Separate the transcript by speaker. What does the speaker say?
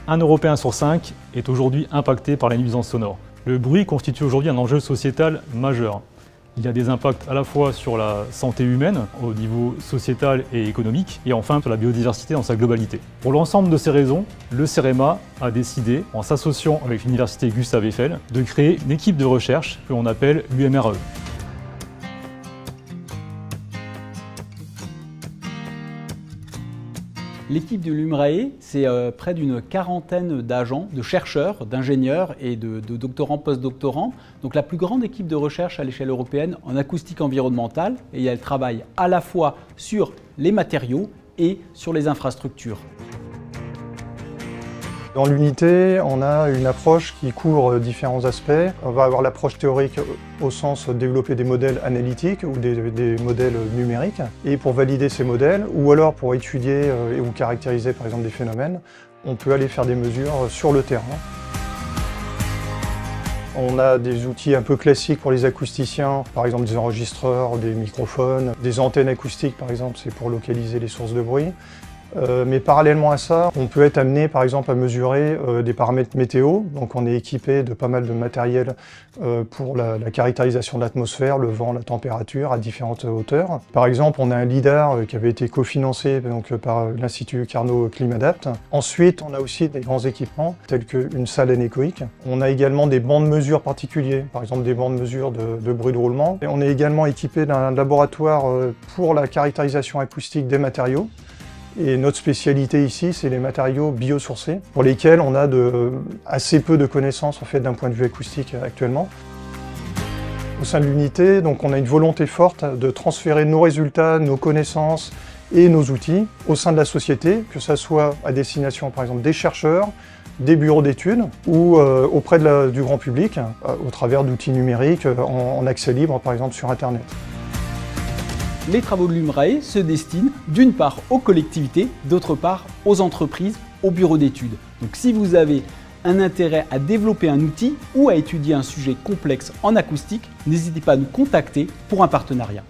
Speaker 1: Un Européen sur 5 est aujourd'hui impacté par les nuisances sonores. Le bruit constitue aujourd'hui un enjeu sociétal majeur. Il y a des impacts à la fois sur la santé humaine, au niveau sociétal et économique, et enfin sur la biodiversité dans sa globalité. Pour l'ensemble de ces raisons, le CEREMA a décidé, en s'associant avec l'université Gustave Eiffel, de créer une équipe de recherche que l'on appelle l'UMRAE.
Speaker 2: L'équipe de l'UMRAE, c'est près d'une quarantaine d'agents, de chercheurs, d'ingénieurs et de doctorants, post-doctorants. Donc la plus grande équipe de recherche à l'échelle européenne en acoustique environnementale. Et elle travaille à la fois sur les matériaux et sur les infrastructures.
Speaker 3: Dans l'unité, on a une approche qui couvre différents aspects. On va avoir l'approche théorique au sens de développer des modèles analytiques ou des modèles numériques. Et pour valider ces modèles, ou alors pour étudier ou caractériser par exemple des phénomènes, on peut aller faire des mesures sur le terrain. On a des outils un peu classiques pour les acousticiens, par exemple des enregistreurs, des microphones, des antennes acoustiques par exemple, c'est pour localiser les sources de bruit. Mais parallèlement à ça, on peut être amené par exemple à mesurer des paramètres météo. Donc on est équipé de pas mal de matériel pour la caractérisation de l'atmosphère, le vent, la température à différentes hauteurs. Par exemple, on a un lidar qui avait été cofinancé donc, par l'Institut Carnot Climadapt. Ensuite, on a aussi des grands équipements tels qu'une salle anéchoïque. On a également des bancs de mesure particuliers, par exemple des bancs de mesure de bruit de roulement. Et on est également équipé d'un laboratoire pour la caractérisation acoustique des matériaux. Et notre spécialité ici, c'est les matériaux biosourcés, pour lesquels on a assez peu de connaissances en fait, d'un point de vue acoustique actuellement. Au sein de l'unité, donc, on a une volonté forte de transférer nos résultats, nos connaissances et nos outils au sein de la société, que ce soit à destination par exemple des chercheurs, des bureaux d'études ou auprès du grand public, au travers d'outils numériques en accès libre par exemple sur Internet.
Speaker 2: Les travaux de l'UMRAE se destinent d'une part aux collectivités, d'autre part aux entreprises, aux bureaux d'études. Donc si vous avez un intérêt à développer un outil ou à étudier un sujet complexe en acoustique, n'hésitez pas à nous contacter pour un partenariat.